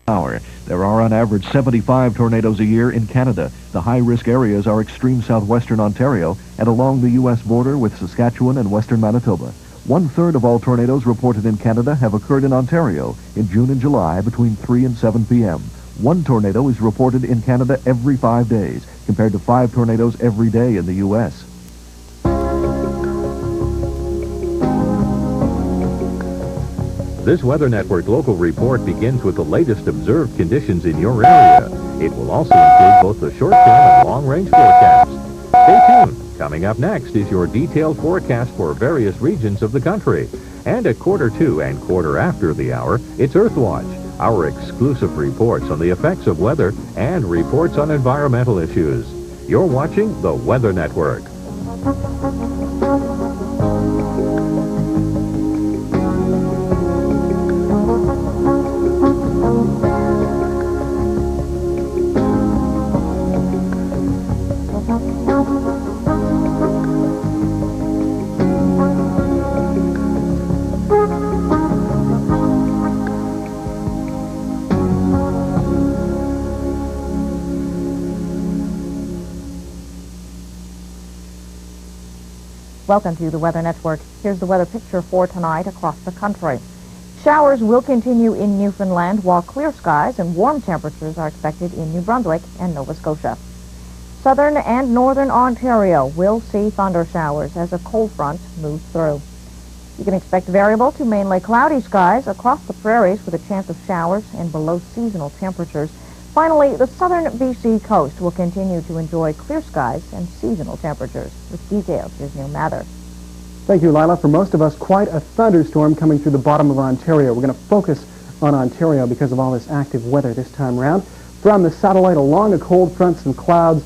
hour. There are on average 75 tornadoes a year in Canada. The high-risk areas are extreme southwestern Ontario and along the U.S. border with Saskatchewan and western Manitoba. One-third of all tornadoes reported in Canada have occurred in Ontario in June and July between 3 and 7 p.m. One tornado is reported in Canada every 5 days, compared to 5 tornadoes every day in the U.S. This Weather Network local report begins with the latest observed conditions in your area. It will also include both the short-term and long-range forecasts. Stay tuned. Coming up next is your detailed forecast for various regions of the country. And at 1:45 and quarter after the hour, it's Earthwatch, our exclusive reports on the effects of weather and reports on environmental issues. You're watching the Weather Network. Welcome to the Weather Network. Here's the weather picture for tonight across the country. Showers will continue in Newfoundland, while clear skies and warm temperatures are expected in New Brunswick and Nova Scotia. Southern and northern Ontario will see thunder showers as a cold front moves through. You can expect variable to mainly cloudy skies across the prairies with a chance of showers and below seasonal temperatures. Finally, the southern BC coast will continue to enjoy clear skies and seasonal temperatures. With details, here's Neil Mather. Thank you, Lila. For most of us, quite a thunderstorm coming through the bottom of Ontario. We're going to focus on Ontario because of all this active weather this time around. From the satellite along a cold front, some clouds,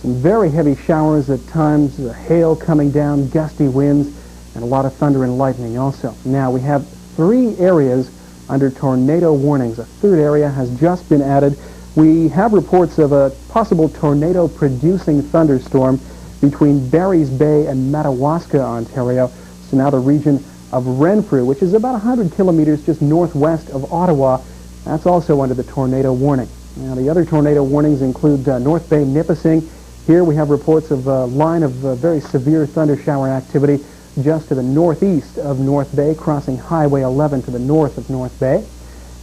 some very heavy showers at times, hail coming down, gusty winds, and a lot of thunder and lightning also. Now, we have 3 areas under tornado warnings. A 3rd area has just been added. We have reports of a possible tornado-producing thunderstorm between Barry's Bay and Madawaska, Ontario. So now the region of Renfrew, which is about 100 kilometers just northwest of Ottawa, that's also under the tornado warning. Now the other tornado warnings include North Bay, Nipissing. Here we have reports of a line of very severe thunder shower activity just to the northeast of North Bay, crossing Highway 11 to the north of North Bay.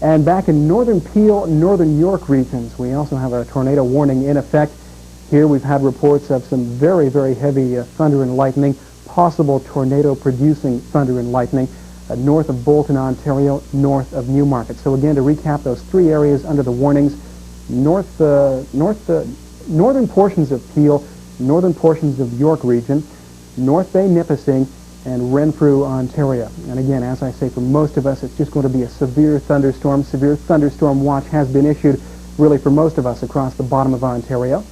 And back in northern Peel, northern York regions, we also have a tornado warning in effect. Here we've had reports of some very, very heavy thunder and lightning, possible tornado-producing thunder and lightning, north of Bolton, Ontario, north of Newmarket. So again, to recap those 3 areas under the warnings, northern portions of Peel, northern portions of York region, North Bay, Nipissing, and Renfrew, Ontario. And again, as I say, for most of us, it's just going to be a severe thunderstorm. Severe thunderstorm watch has been issued really for most of us across the bottom of Ontario.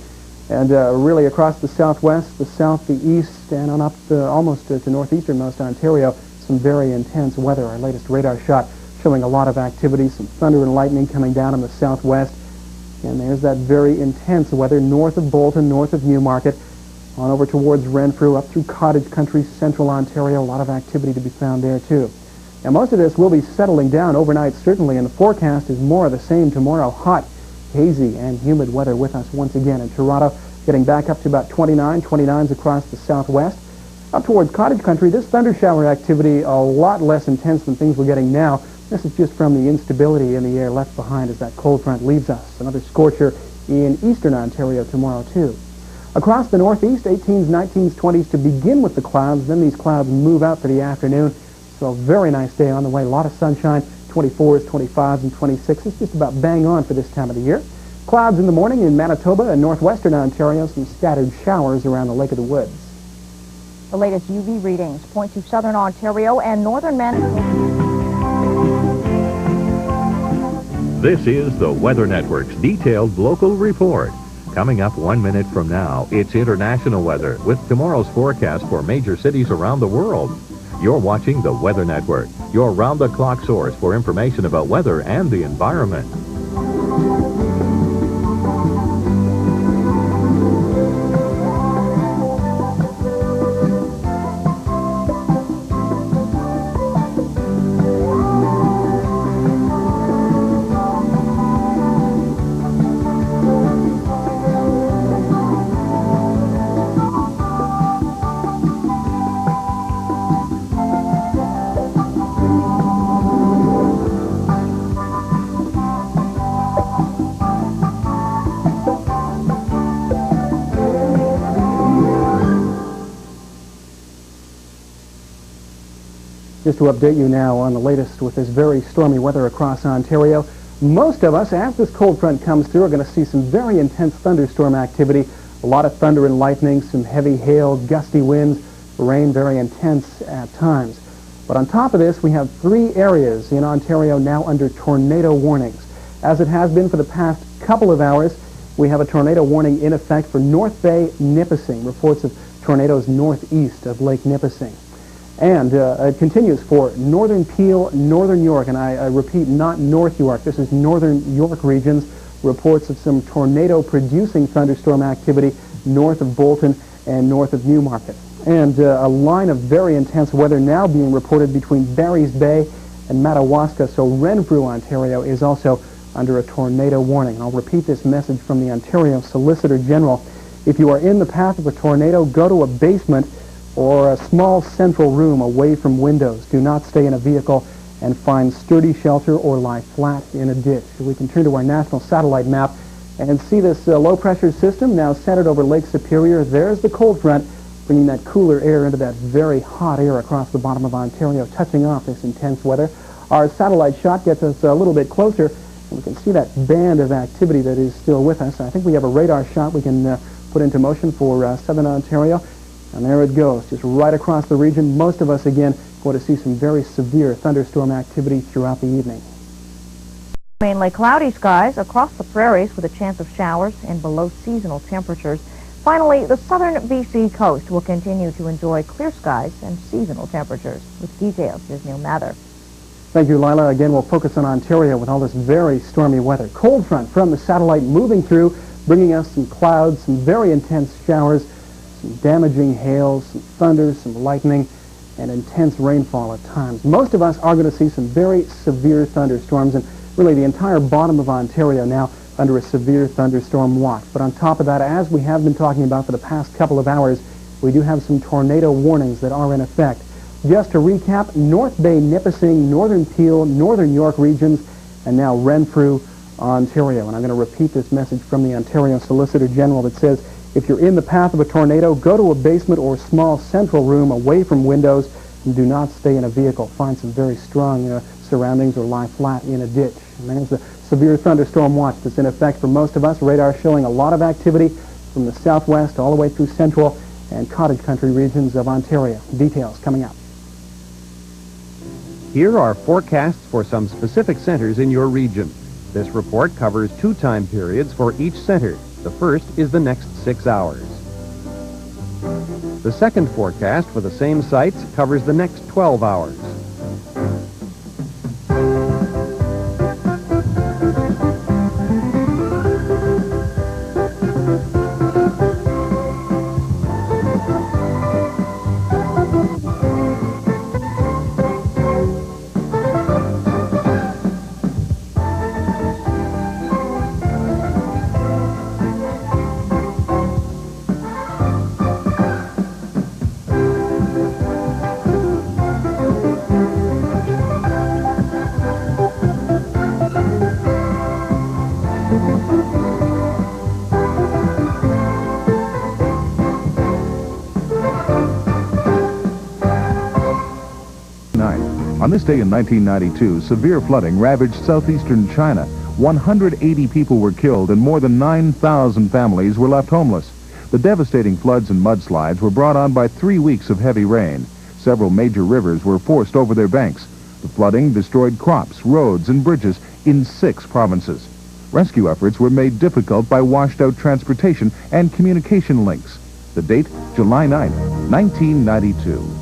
And really across the southwest, the south, the east, and on up almost to northeasternmost Ontario, some very intense weather. Our latest radar shot showing a lot of activity, some thunder and lightning coming down in the southwest. And there's that very intense weather north of Bolton, north of Newmarket, on over towards Renfrew, up through Cottage Country, central Ontario. A lot of activity to be found there, too. Now, most of this will be settling down overnight, certainly, and the forecast is more of the same tomorrow. Hot, hazy, and humid weather with us once again in Toronto, getting back up to about 29s across the southwest. Up towards Cottage Country, this thunder shower activity a lot less intense than things we're getting now. This is just from the instability in the air left behind as that cold front leaves us. Another scorcher in eastern Ontario tomorrow, too. Across the northeast, 18s, 19s, 20s to begin with the clouds. Then these clouds move out for the afternoon. So a very nice day on the way. A lot of sunshine, 24s, 25s, and 26s. Just about bang on for this time of the year. Clouds in the morning in Manitoba and northwestern Ontario. Some scattered showers around the Lake of the Woods. The latest UV readings point to southern Ontario and northern Manitoba. This is the Weather Network's detailed local report. Coming up 1 minute from now, it's international weather with tomorrow's forecast for major cities around the world. You're watching the Weather Network, your round-the-clock source for information about weather and the environment. Just to update you now on the latest with this very stormy weather across Ontario. Most of us, as this cold front comes through, are going to see some very intense thunderstorm activity. A lot of thunder and lightning, some heavy hail, gusty winds, rain very intense at times. But on top of this, we have 3 areas in Ontario now under tornado warnings. As it has been for the past couple of hours, we have a tornado warning in effect for North Bay, Nipissing. Reports of tornadoes northeast of Lake Nipissing. And it continues for northern Peel, northern York, and I repeat, not North York. This is northern York regions. Reports of some tornado-producing thunderstorm activity north of Bolton and north of Newmarket. And a line of very intense weather now being reported between Barry's Bay and Madawaska. So Renfrew, Ontario, is also under a tornado warning. I'll repeat this message from the Ontario Solicitor General. If you are in the path of a tornado, go to a basement or a small central room away from windows. Do not stay in a vehicle and find sturdy shelter or lie flat in a ditch. We can turn to our national satellite map and see this low-pressure system now centered over Lake Superior. There's the cold front bringing that cooler air into that very hot air across the bottom of Ontario, touching off this intense weather. Our satellite shot gets us a little bit closer, and we can see that band of activity that is still with us. I think we have a radar shot we can put into motion for southern Ontario. And there it goes, just right across the region. Most of us, again, going to see some very severe thunderstorm activity throughout the evening. Mainly cloudy skies across the prairies with a chance of showers and below seasonal temperatures. Finally, the southern BC coast will continue to enjoy clear skies and seasonal temperatures. With details, here's Neil Mather. Thank you, Lila. Again, we'll focus on Ontario with all this very stormy weather. Cold front from the satellite moving through, bringing us some clouds, some very intense showers, some damaging hail, some thunder, some lightning, and intense rainfall at times. Most of us are going to see some very severe thunderstorms, and really the entire bottom of Ontario now under a severe thunderstorm watch. But on top of that, as we have been talking about for the past couple of hours, we do have some tornado warnings that are in effect. Just to recap, North Bay, Nipissing, northern Peel, northern York regions, and now Renfrew, Ontario. And I'm going to repeat this message from the Ontario Solicitor General that says, if you're in the path of a tornado, go to a basement or small central room away from windows, and do not stay in a vehicle. Find some very strong surroundings or lie flat in a ditch. And there's the severe thunderstorm watch that's in effect for most of us. Radar showing a lot of activity from the southwest all the way through central and cottage country regions of Ontario. Details coming up. Here are forecasts for some specific centers in your region. This report covers 2 time periods for each center. The first is the next 6 hours. The second forecast for the same sites covers the next 12 hours. On this day in 1992, severe flooding ravaged southeastern China. 180 people were killed and more than 9,000 families were left homeless. The devastating floods and mudslides were brought on by 3 weeks of heavy rain. Several major rivers were forced over their banks. The flooding destroyed crops, roads, and bridges in 6 provinces. Rescue efforts were made difficult by washed-out transportation and communication links. The date, July 9, 1992.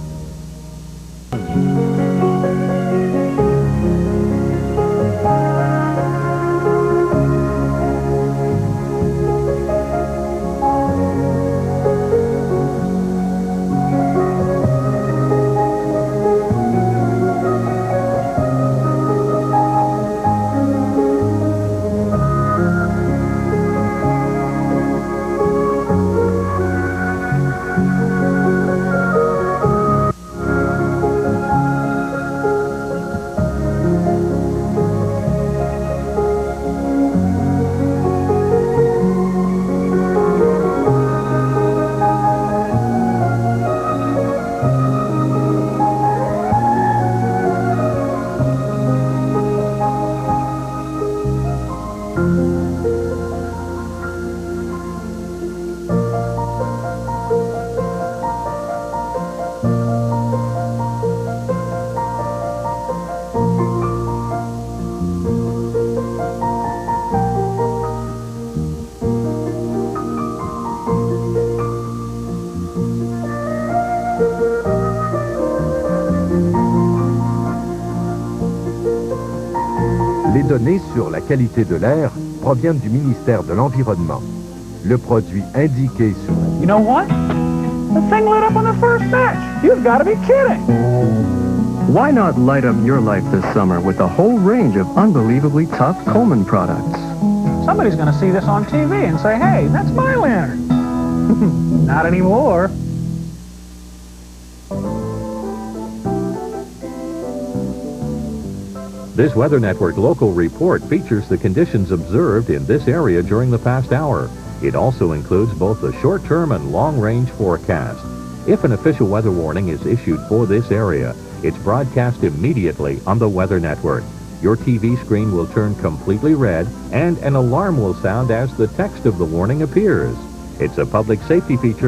données sur la qualité de l'air proviennent du ministère de l'Environnement. Le produit indiqué sur la... You know what? The thing lit up on the first match. You've got to be kidding. Why not light up your life this summer with a whole range of unbelievably tough Coleman products? Somebody's going to see this on TV and say, hey, that's my lantern. Not anymore. This Weather Network local report features the conditions observed in this area during the past hour. It also includes both the short-term and long-range forecast. If an official weather warning is issued for this area, it's broadcast immediately on the Weather Network. Your TV screen will turn completely red, and an alarm will sound as the text of the warning appears. It's a public safety feature